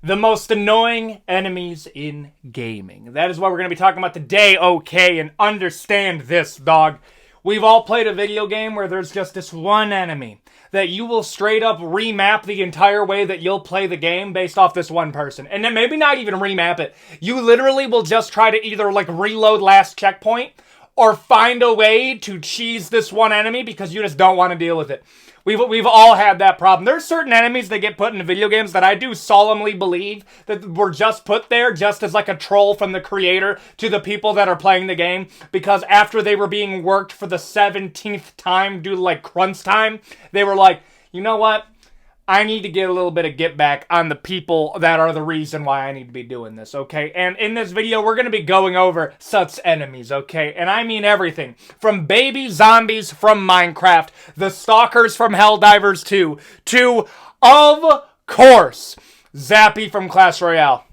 The most annoying enemies in gaming. That is what we're going to be talking about today, okay? And understand this, dog. We've all played a video game where there's just this one enemy that you will straight up remap the entire way that you'll play the game based off this one person. And then maybe not even remap it. You literally will just try to either like reload last checkpoint or find a way to cheese this one enemy because you just don't want to deal with it. We've all had that problem. There's certain enemies that get put into video games that I do solemnly believe that were just put there just as like a troll from the creator to the people that are playing the game, because after they were being worked for the 17th time due to like crunch time, they were like, you know what? I need to get a little bit of get back on the people that are the reason why I need to be doing this, okay? And in this video, we're going to be going over such enemies, okay? And I mean everything. From baby zombies from Minecraft, the Stalkers from Helldivers 2, to, of course, Zappy from Clash Royale.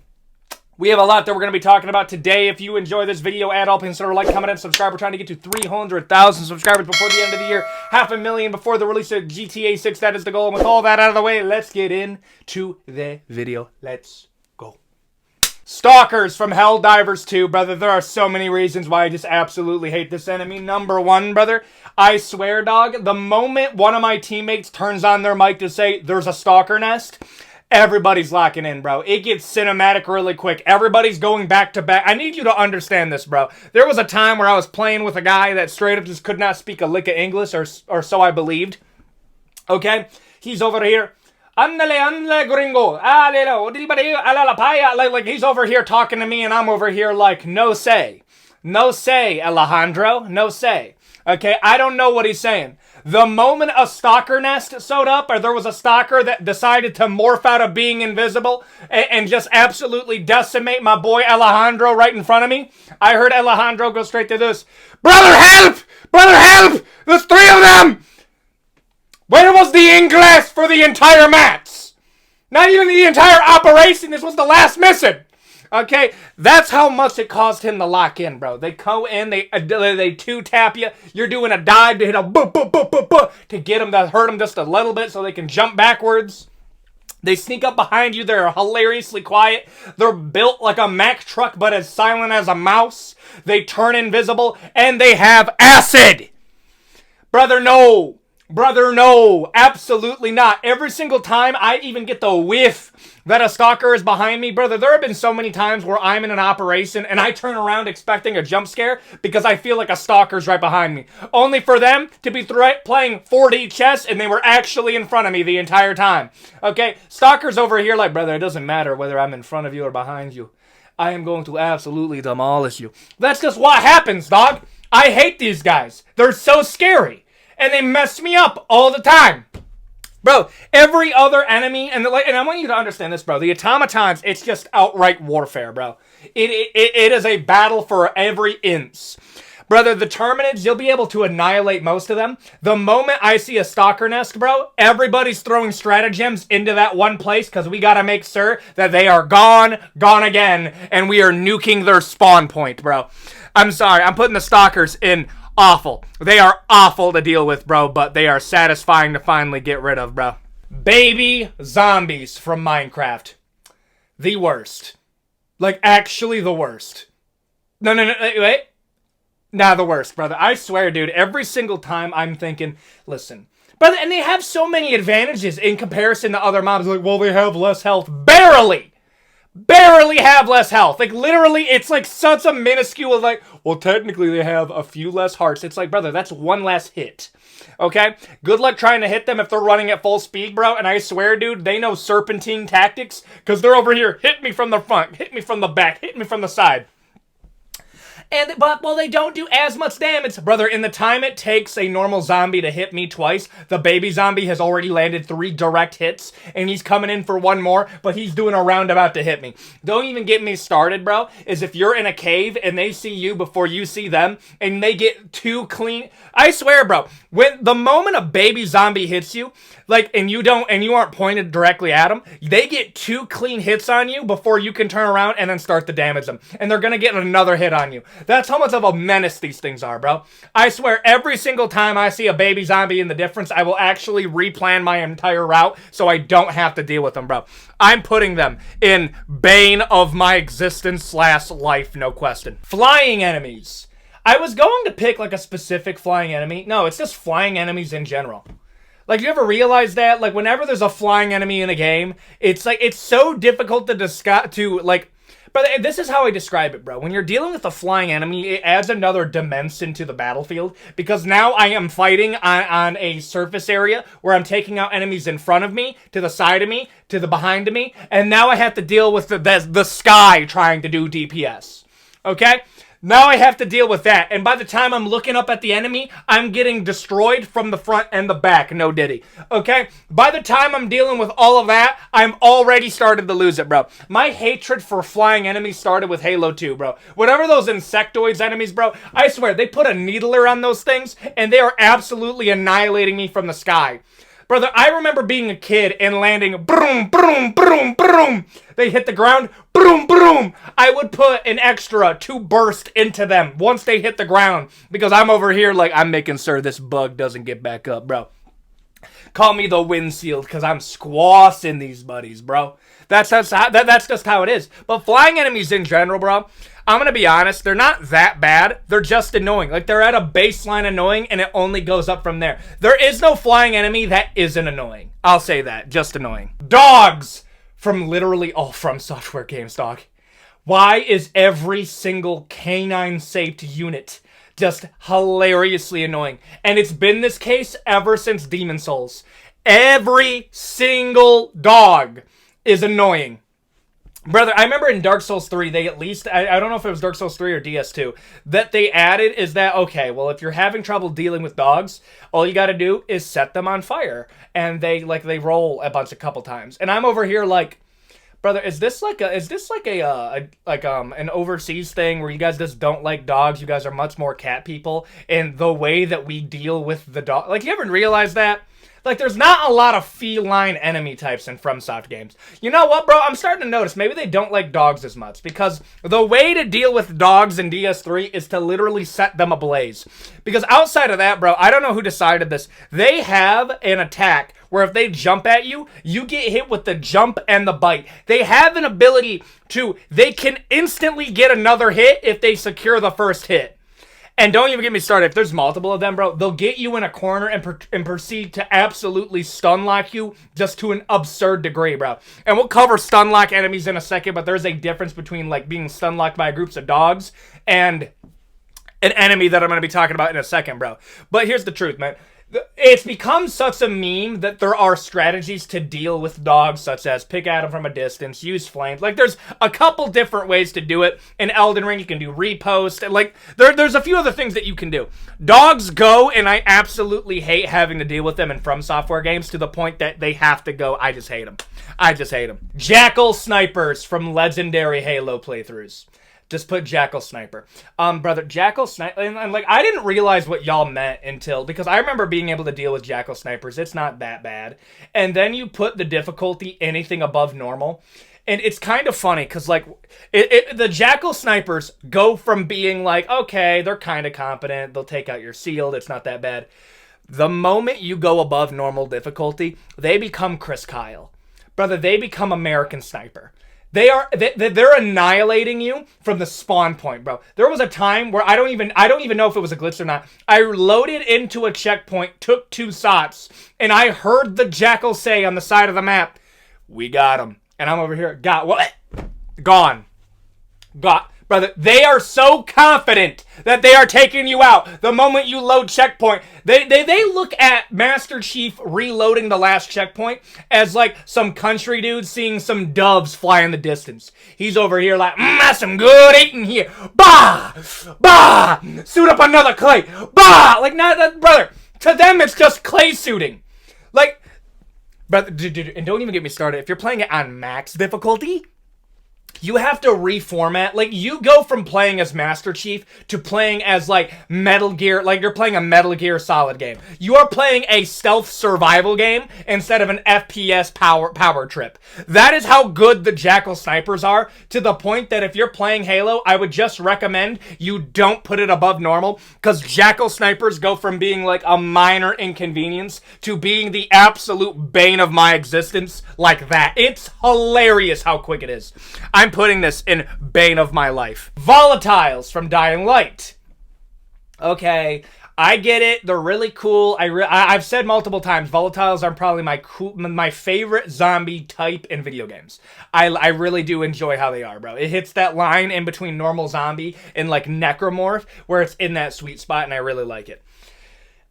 We have a lot that we're going to be talking about today. If you enjoy this video at all, please consider like, comment, and subscribe. We're trying to get to 300,000 subscribers before the end of the year. 500,000 before the release of GTA 6. That is the goal. And with all that out of the way, let's get into the video. Let's go. Stalkers from Helldivers 2, brother. There are so many reasons why I just absolutely hate this enemy. Number one, brother, I swear, dog, the moment one of my teammates turns on their mic to say there's a stalker nest, everybody's locking in, bro. It gets cinematic really quick. Everybody's going back to back. I need you to understand this, bro. There was a time where I was playing with a guy that straight up just could not speak a lick of English, or so I believed. Okay? He's over here. Andale, gringo. Like, he's over here talking to me, and I'm over here like, no say. No say, Alejandro. No say. Okay? I don't know what he's saying. The moment a stalker nest showed up, or there was a stalker that decided to morph out of being invisible and just absolutely decimate my boy Alejandro right in front of me, I heard Alejandro go straight to this. Brother, help! Brother, help! There's three of them! Where was the English for the entire match? Not even the entire operation. This was the last mission. Okay, that's how much it caused him to lock in, bro. They go in, they two-tap you. You're doing a dive to hit a boop, boop, boop, boop, boop, to get him, to hurt him just a little bit so they can jump backwards. They sneak up behind you. They're hilariously quiet. They're built like a Mack truck, but as silent as a mouse. They turn invisible, and they have acid. Brother, no. Brother, no. Absolutely not. Every single time I even get the whiff that a stalker is behind me, brother, there have been so many times where I'm in an operation and I turn around expecting a jump scare because I feel like a stalker's right behind me. Only for them to be playing 4D chess and they were actually in front of me the entire time. Okay? Stalker's over here like, brother, it doesn't matter whether I'm in front of you or behind you. I am going to absolutely demolish you. That's just what happens, dog. I hate these guys. They're so scary. And they mess me up all the time. Bro, every other enemy, and I want you to understand this, bro. The automatons, it's just outright warfare, bro. It is a battle for every inch. Brother, the Terminids, you'll be able to annihilate most of them. The moment I see a stalker nest, bro, everybody's throwing stratagems into that one place because we got to make sure that they are gone again, and we are nuking their spawn point, bro. I'm sorry, I'm putting the stalkers in awful. They are awful to deal with, bro, but they are satisfying to finally get rid of, bro. Baby zombies from Minecraft. The worst. Like, actually the worst. No, wait. Nah, the worst, brother. I swear, dude, every single time I'm thinking, listen, brother, and they have so many advantages in comparison to other mobs. Like, well, they have less health. Barely have less health. Like, literally, it's like such a minuscule, like, well, technically they have a few less hearts. It's like, brother, that's one less hit. Okay? Good luck trying to hit them if they're running at full speed, bro. And I swear, dude, they know serpentine tactics because they're over here. Hit me from the front. Hit me from the back. Hit me from the side. But they don't do as much damage. Brother, in the time it takes a normal zombie to hit me twice, the baby zombie has already landed 3 direct hits, and he's coming in for 1 more, but he's doing a roundabout to hit me. Don't even get me started, bro, is if you're in a cave and they see you before you see them, and they get 2 clean... I swear, bro, when the moment a baby zombie hits you, like, and you aren't pointed directly at them, they get 2 clean hits on you before you can turn around and then start to damage them. And they're gonna get another hit on you. That's how much of a menace these things are, bro. I swear, every single time I see a baby zombie in the difference, I will actually replan my entire route so I don't have to deal with them, bro. I'm putting them in bane of my existence / life, no question. Flying enemies. I was going to pick like a specific flying enemy. No, it's just flying enemies in general. Like, you ever realize that? Like, whenever there's a flying enemy in a game, it's like, it's so difficult to discuss, but this is how I describe it, bro. When you're dealing with a flying enemy, it adds another dimension to the battlefield, because now I am fighting on a surface area where I'm taking out enemies in front of me, to the side of me, to the behind of me, and now I have to deal with the sky trying to do DPS. Okay? Now I have to deal with that, and by the time I'm looking up at the enemy, I'm getting destroyed from the front and the back, no diddy, okay? By the time I'm dealing with all of that, I'm already started to lose it, bro. My hatred for flying enemies started with Halo 2, bro. Whatever those Sectoids enemies, bro, I swear, they put a needler on those things, and they are absolutely annihilating me from the sky. Brother, I remember being a kid and landing, broom, broom, broom, broom. They hit the ground, broom, broom. I would put an extra to burst into them once they hit the ground, because I'm over here like, I'm making sure this bug doesn't get back up, bro. Call me the windshield, because I'm squashing these buddies, bro. That's just how it is. But flying enemies in general, bro, I'm going to be honest, they're not that bad. They're just annoying. Like, they're at a baseline annoying, and it only goes up from there. There is no flying enemy that isn't annoying. I'll say that. Just annoying. Dogs! From literally all From Software games, dog. Why is every single canine-shaped unit just hilariously annoying? And it's been this case ever since Demon Souls. Every single dog is annoying. Brother, I remember in Dark Souls 3, they at least, I don't know if it was Dark Souls 3 or DS2, that they added is that, okay, well, if you're having trouble dealing with dogs, all you gotta do is set them on fire. And they roll a couple times. And I'm over here like, brother, is this like an overseas thing where you guys just don't like dogs? You guys are much more cat people, and the way that we deal with the dog, like, you ever realize that? Like, there's not a lot of feline enemy types in FromSoft games. You know what, bro? I'm starting to notice maybe they don't like dogs as much, because the way to deal with dogs in DS3 is to literally set them ablaze. Because outside of that, bro, I don't know who decided this. They have an attack where if they jump at you, you get hit with the jump and the bite. They have an ability they can instantly get another hit if they secure the first hit. And don't even get me started. If there's multiple of them, bro, they'll get you in a corner and proceed to absolutely stun lock you just to an absurd degree, bro. And we'll cover stun lock enemies in a second, but there's a difference between, like, being stun locked by groups of dogs and an enemy that I'm going to be talking about in a second, bro. But here's the truth, man. It's become such a meme that there are strategies to deal with dogs, such as pick at them from a distance, use flames. Like, there's a couple different ways to do it. In Elden Ring, you can do repost. And, like, there's a few other things that you can do. Dogs go, and I absolutely hate having to deal with them in From Software games to the point that they have to go. I just hate them. I just hate them. Jackal Snipers from legendary Halo playthroughs. Just put Jackal Sniper. Brother, Jackal Sniper, and like, I didn't realize what y'all meant because I remember being able to deal with Jackal Snipers. It's not that bad. And then you put the difficulty anything above normal. And it's kind of funny, because, like, the Jackal Snipers go from being like, okay, they're kind of competent, they'll take out your shield, it's not that bad. The moment you go above normal difficulty, they become Chris Kyle. Brother, they become American Sniper. They're annihilating you from the spawn point, bro. There was a time where I don't even know if it was a glitch or not. I loaded into a checkpoint, took 2 shots, and I heard the Jackal say on the side of the map, "We got him." And I'm over here, got what? Gone. Brother, they are so confident that they are taking you out the moment you load checkpoint. They look at Master Chief reloading the last checkpoint as like some country dude seeing some doves fly in the distance. He's over here like, that's some good eating here. Bah! Bah! Suit up another clay. Bah! Like, brother, to them it's just clay suiting. Like, brother, dude, and don't even get me started. If you're playing it on max difficulty, You have to reformat. Like, you go from playing as Master Chief to playing as, like, Metal Gear. Like, you're playing a Metal Gear Solid game. You are playing a stealth survival game instead of an FPS power trip. That is how good the Jackal Snipers are, to the point that if you're playing Halo, I would just recommend you don't put it above normal, because Jackal Snipers go from being, like, a minor inconvenience to being the absolute bane of my existence like that. It's hilarious how quick it is. I'm putting this in bane of my life. Volatiles from Dying Light. Okay, I get it. They're really cool. I've said multiple times, Volatiles are probably my favorite zombie type in video games. I really do enjoy how they are, bro. It hits that line in between normal zombie and like necromorph where it's in that sweet spot, and I really like it.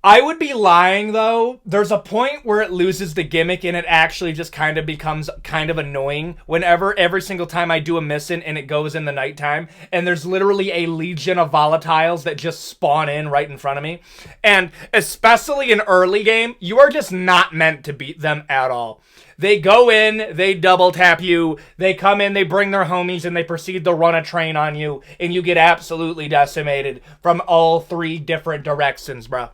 I would be lying, though. There's a point where it loses the gimmick and it actually just kind of becomes kind of annoying whenever every single time I do a mission and it goes in the nighttime and there's literally a legion of volatiles that just spawn in right in front of me. And especially in early game, you are just not meant to beat them at all. They go in, they double tap you, they come in, they bring their homies, and they proceed to run a train on you, and you get absolutely decimated from all three different directions, bro.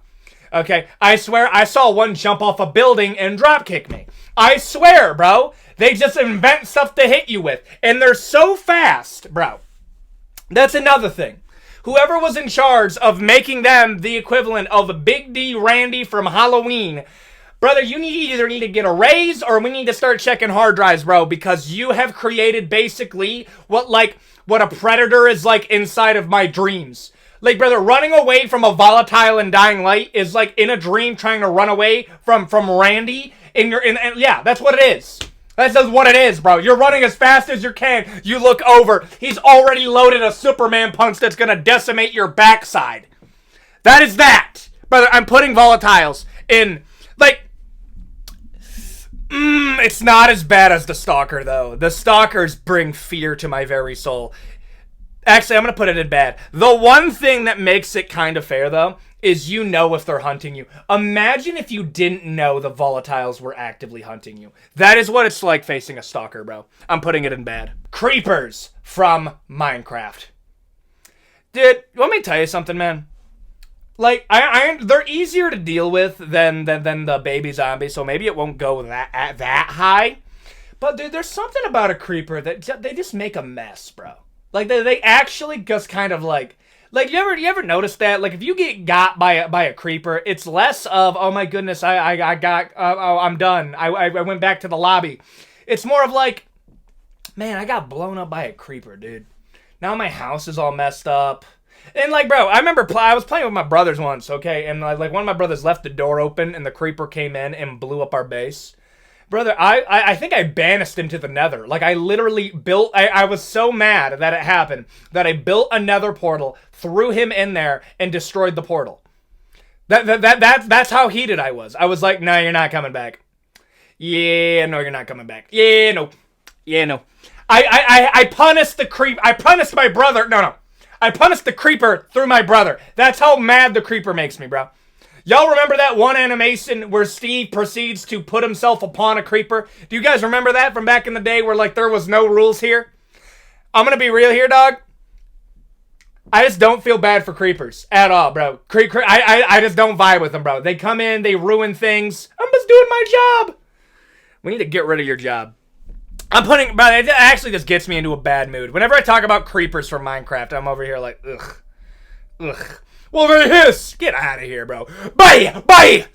Okay, I swear I saw one jump off a building and dropkick me. I swear, bro. They just invent stuff to hit you with. And they're so fast, bro. That's another thing. Whoever was in charge of making them the equivalent of Big D Randy from Halloween, brother, you either need to get a raise or we need to start checking hard drives, bro. Because you have created basically what a predator is like inside of my dreams. Like, brother, running away from a volatile in Dying Light is like in a dream trying to run away from Randy. Yeah, that's what it is. That's just what it is, bro. You're running as fast as you can. You look over. He's already loaded a Superman punch that's going to decimate your backside. That is that. Brother, I'm putting volatiles in, like, it's not as bad as the Stalker, though. The Stalkers bring fear to my very soul. Actually, I'm going to put it in bad. The one thing that makes it kind of fair, though, is you know if they're hunting you. Imagine if you didn't know the volatiles were actively hunting you. That is what it's like facing a stalker, bro. I'm putting it in bad. Creepers from Minecraft. Dude, you want me to tell you something, man? Like, they're easier to deal with than the baby zombie, so maybe it won't go that high. But, dude, there's something about a creeper that they just make a mess, bro. Like, they actually just kind of like you ever notice that? Like, if you get got by a creeper, it's less of, oh my goodness, I'm done. I went back to the lobby. It's more of like, man, I got blown up by a creeper, dude. Now my house is all messed up. And like, bro, I remember I was playing with my brothers once, okay? And like one of my brothers left the door open and the creeper came in and blew up our base. Brother, I think I banished him to the nether. Like, I literally built... I was so mad that it happened that I built a nether portal, threw him in there, and destroyed the portal. That's how heated I was. I was like, no, you're not coming back. Yeah, no, you're not coming back. Yeah, no. Yeah, no. I punished the creep... I punished my brother... No. I punished the creeper through my brother. That's how mad the creeper makes me, bro. Y'all remember that one animation where Steve proceeds to put himself upon a creeper? Do you guys remember that from back in the day where, like, there was no rules here? I'm gonna be real here, dog. I just don't feel bad for creepers at all, bro. I just don't vibe with them, bro. They come in, they ruin things. I'm just doing my job. We need to get rid of your job. Bro, it actually just gets me into a bad mood. Whenever I talk about creepers from Minecraft, I'm over here like, ugh. Well, they hiss. Get out of here, bro. Bye.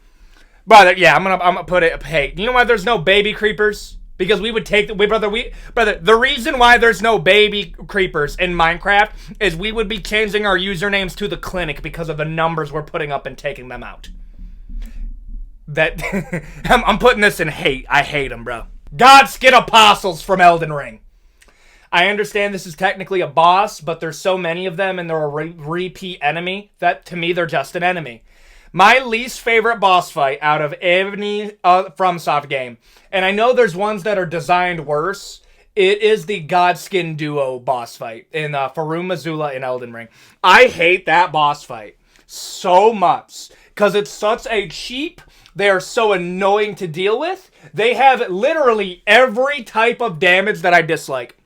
Brother, yeah, I'm gonna put it. Hey, you know why there's no baby creepers? Because we would take brother. The reason why there's no baby creepers in Minecraft is we would be changing our usernames to the clinic because of the numbers we're putting up and taking them out. That I'm putting this in hate. I hate them, bro. Godskin Apostles from Elden Ring. I understand this is technically a boss, but there's so many of them and they're a repeat enemy that, to me, they're just an enemy. My least favorite boss fight out of any FromSoft game, and I know there's ones that are designed worse, it is the Godskin Duo boss fight in Farum Azula in Elden Ring. I hate that boss fight so much because it's such a cheap... They are so annoying to deal with. They have literally every type of damage that I dislike.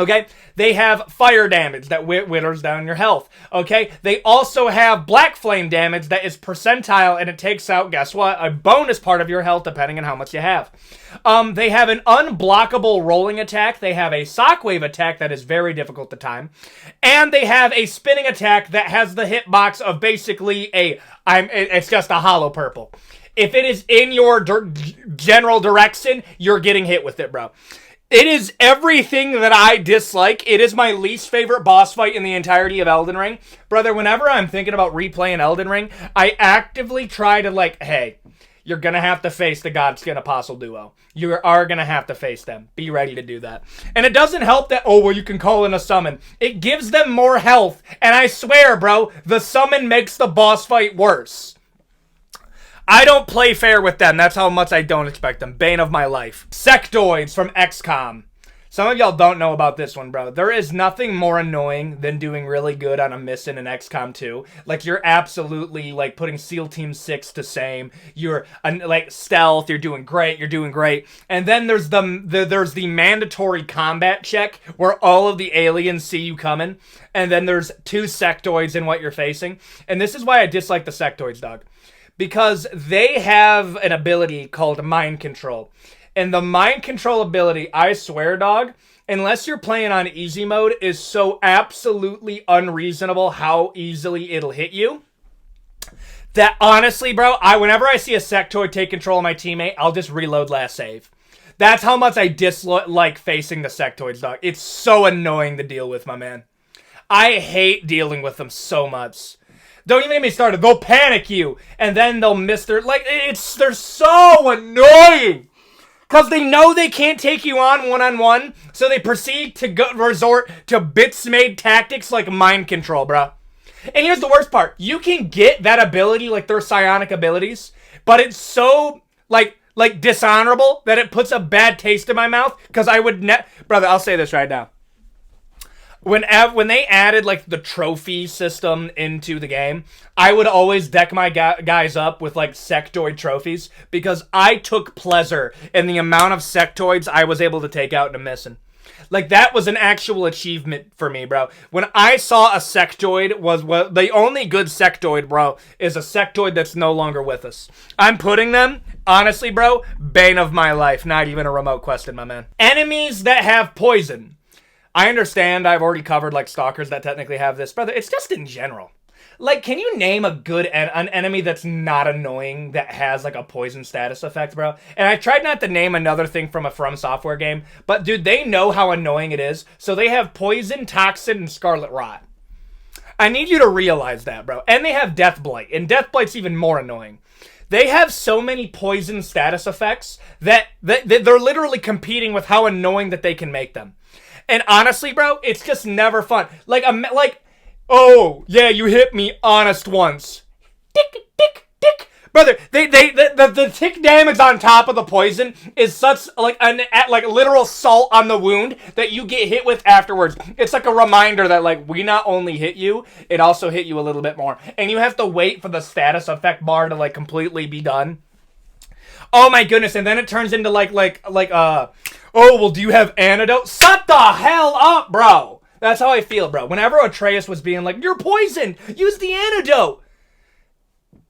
Okay, they have fire damage that withers down your health. Okay, they also have black flame damage that is percentile and it takes out, guess what, a bonus part of your health depending on how much you have. They have an unblockable rolling attack. They have a shockwave attack that is very difficult to time. And they have a spinning attack that has the hitbox of basically it's just a hollow purple. If it is in your general direction, you're getting hit with it, bro. It is everything that I dislike. It is my least favorite boss fight in the entirety of Elden Ring. Brother, whenever I'm thinking about replaying Elden Ring, I actively try to hey, you're going to have to face the Godskin Apostle duo. You are going to have to face them. Be ready to do that. And it doesn't help that, you can call in a summon. It gives them more health. And I swear, bro, the summon makes the boss fight worse. I don't play fair with them. That's how much I don't expect them. Bane of my life. Sectoids from XCOM. Some of y'all don't know about this one, bro. There is nothing more annoying than doing really good on a mission in XCOM 2. You're absolutely, putting SEAL Team 6 to shame. You're, stealth. You're doing great. You're doing great. And then there's the mandatory combat check where all of the aliens see you coming. And then there's 2 sectoids in what you're facing. And this is why I dislike the sectoids, dog. Because they have an ability called mind control. And the mind control ability, I swear, dog, unless you're playing on easy mode, is so absolutely unreasonable how easily it'll hit you. That honestly, bro, whenever I see a sectoid take control of my teammate, I'll just reload last save. That's how much I dislike facing the sectoids, dog. It's so annoying to deal with, my man. I hate dealing with them so much. Don't even get me started. They'll panic you, and then they'll miss their... they're so annoying! Because they know they can't take you on one-on-one, so they proceed to resort to bits-made tactics like mind control, bro. And here's the worst part. You can get that ability, their psionic abilities, but it's so, dishonorable that it puts a bad taste in my mouth, because I would... Brother, I'll say this right now. When they added, the trophy system into the game, I would always deck my guys up with, sectoid trophies, because I took pleasure in the amount of sectoids I was able to take out in a mission. That was an actual achievement for me, bro. When I saw a sectoid the only good sectoid, bro, is a sectoid that's no longer with us. I'm putting them, honestly, bro, bane of my life. Not even a remote question, my man. Enemies that have poison. I understand I've already covered, Stalkers that technically have this. Brother, it's just in general. Can you name a good an enemy that's not annoying that has, a poison status effect, bro? And I tried not to name another thing from a From Software game, but, dude, they know how annoying it is, so they have Poison, Toxin, and Scarlet Rot. I need you to realize that, bro. And they have Death Blight, and Death Blight's even more annoying. They have so many poison status effects that they're literally competing with how annoying that they can make them. And honestly, bro, it's just never fun. Oh, yeah, you hit me honest once. Tick, tick, tick. Brother, the tick damage on top of the poison is such, literal salt on the wound that you get hit with afterwards. It's a reminder that, we not only hit you, it also hit you a little bit more. And you have to wait for the status effect bar to, completely be done. Oh, my goodness, and then it turns into, oh, well, do you have antidote? Shut the hell up, bro. That's how I feel, bro. Whenever Atreus was being you're poisoned. Use the antidote.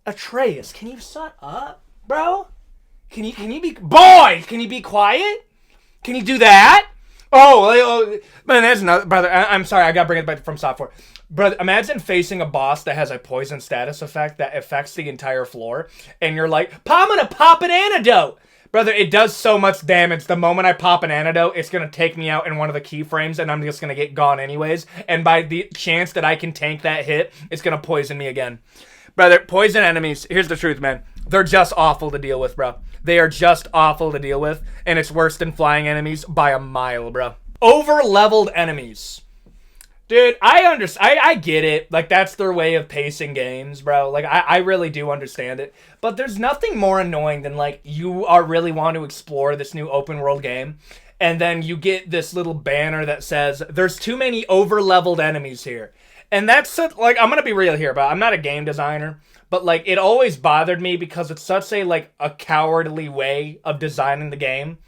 Atreus, can you shut up, bro? Can you be... Boys, can you be quiet? Can you do that? Oh, man, that's not... Brother, I'm sorry. I got to bring it back from software. Brother, imagine facing a boss that has a poison status effect that affects the entire floor. And you're I'm going to pop an antidote. Brother, it does so much damage. The moment I pop an antidote, it's going to take me out in one of the keyframes, and I'm just going to get gone anyways. And by the chance that I can tank that hit, it's going to poison me again. Brother, poison enemies, here's the truth, man. They're just awful to deal with, bro. They are just awful to deal with, and it's worse than flying enemies by a mile, bro. Over-leveled enemies. Dude, I get it. That's their way of pacing games, bro. I really do understand it. But there's nothing more annoying than, you really want to explore this new open world game, and then you get this little banner that says, there's too many over-leveled enemies here. And that's, I'm gonna be real here, but I'm not a game designer, but, it always bothered me because it's such a cowardly way of designing the game.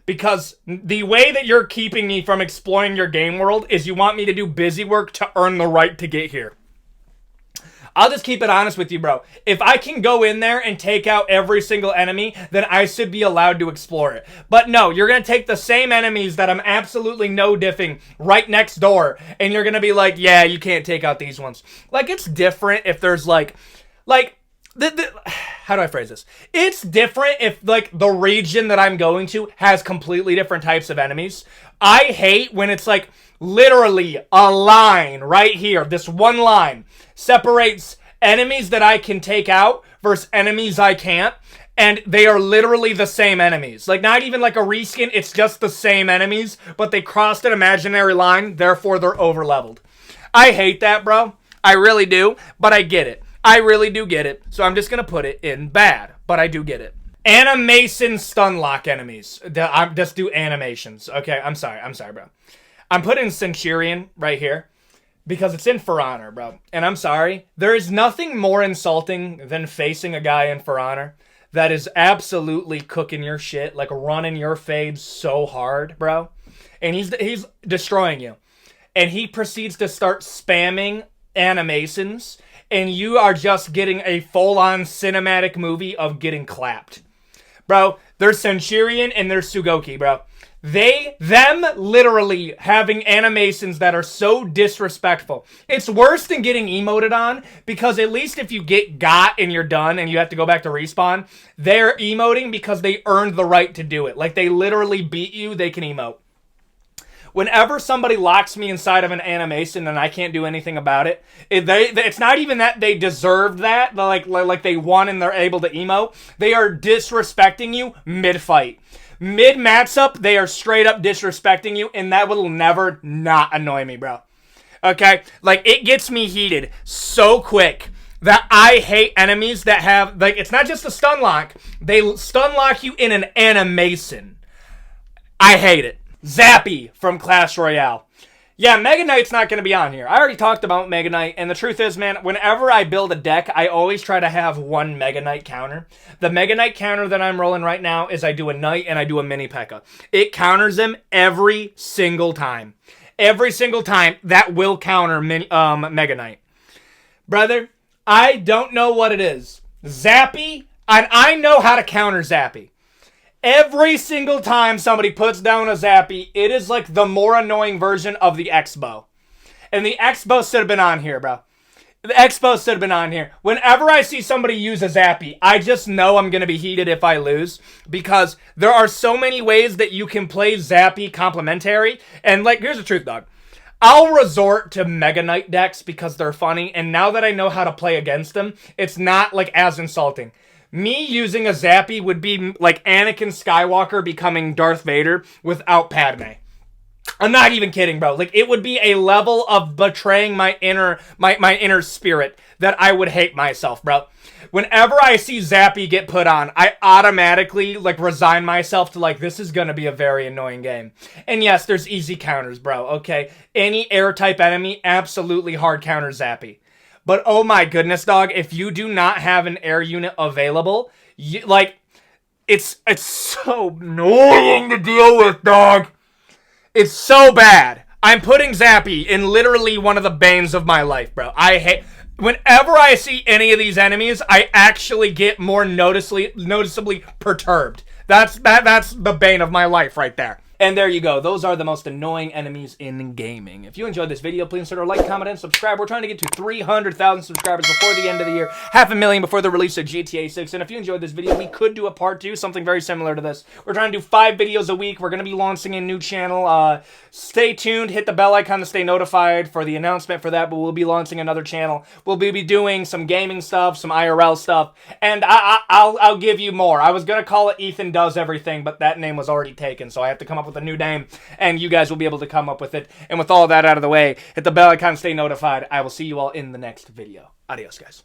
Because the way that you're keeping me from exploring your game world is you want me to do busy work to earn the right to get here. I'll just keep it honest with you, bro. If I can go in there and take out every single enemy, then I should be allowed to explore it. But no, you're going to take the same enemies that I'm absolutely no-diffing right next door, and you're going to be like, yeah, you can't take out these ones. Like, it's different if there's how do I phrase this? It's different if, like, the region that I'm going to has completely different types of enemies. I hate when it's, like, literally a line right here. This one line separates enemies that I can take out versus enemies I can't. And they are literally the same enemies. Like, not even like a reskin. It's just the same enemies, but they crossed an imaginary line. Therefore, they're over-leveled. I hate that, bro. I really do, but I get it. I really do get it, so I'm just going to put it in bad, but I do get it. Animation stun lock enemies. I'm just do animations. Okay, I'm sorry, bro. I'm putting Centurion right here because it's in For Honor, bro. And I'm sorry, there is nothing more insulting than facing a guy in For Honor that is absolutely cooking your shit, like running your fades so hard, bro. And he's destroying you. And he proceeds to start spamming animations, and you are just getting a full-on cinematic movie of getting clapped. Bro, there's Centurion and there's Sugoki, bro. Them literally having animations that are so disrespectful. It's worse than getting emoted on, because at least if you get got and you're done and you have to go back to respawn, they're emoting because they earned the right to do it. Like, they literally beat you, they can emote. Whenever somebody locks me inside of an animation and I can't do anything about it, it's not even that they deserved that, like they won and they're able to emote. They are disrespecting you mid-fight. Mid-matchup, they are straight up disrespecting you, and that will never not annoy me, bro. Okay? Like, it gets me heated so quick that I hate enemies that have, like, it's not just a stun lock. They stun lock you in an animation. I hate it. Zappy from Clash Royale. Yeah, Mega Knight's not going to be on here. I already talked about Mega Knight, and the truth is, man, whenever I build a deck, I always try to have one Mega Knight counter. The Mega Knight counter that I'm rolling right now is I do a Knight and I do a Mini P.E.K.K.A. It counters him every single time. Every single time, that will counter Mega Knight. Brother, I don't know what it is. Zappy, and I know how to counter Zappy. Every single time somebody puts down a Zappy, it is like the more annoying version of the X-Bow. And the X-Bow should have been on here, bro. The X-Bow should have been on here. Whenever I see somebody use a Zappy, I just know I'm going to be heated if I lose. Because there are so many ways that you can play Zappy complementary. And, like, here's the truth, dog. I'll resort to Mega Knight decks because they're funny. And now that I know how to play against them, it's not, like, as insulting. Me using a Zappy would be like Anakin Skywalker becoming Darth Vader without Padme. I'm not even kidding, bro. Like, it would be a level of betraying my inner spirit that I would hate myself, bro. Whenever I see Zappy get put on, I automatically, like, resign myself to, like, this is gonna be a very annoying game. And yes, there's easy counters, bro, okay? Any air-type enemy, absolutely hard counter Zappy. But oh my goodness, dog, if you do not have an air unit available, it's so annoying to deal with, dog. It's so bad. I'm putting Zappy in literally one of the banes of my life, bro. I hate... Whenever I see any of these enemies, I actually get more noticeably perturbed. That's the bane of my life right there. And there you go. Those are the most annoying enemies in gaming. If you enjoyed this video, please consider like, comment, and subscribe. We're trying to get to 300,000 subscribers before the end of the year. 500,000 before the release of GTA 6. And if you enjoyed this video, we could do a part 2, something very similar to this. We're trying to do 5 videos a week. We're going to be launching a new channel. Stay tuned. Hit the bell icon to stay notified for the announcement for that. But we'll be launching another channel. We'll be doing some gaming stuff, some IRL stuff. And I'll give you more. I was going to call it EthanOnEverything, but that name was already taken. So I have to come up with a new name, and you guys will be able to come up with it. And with all that out of the way, hit the bell icon, stay notified. I will see you all in the next video. Adios, guys.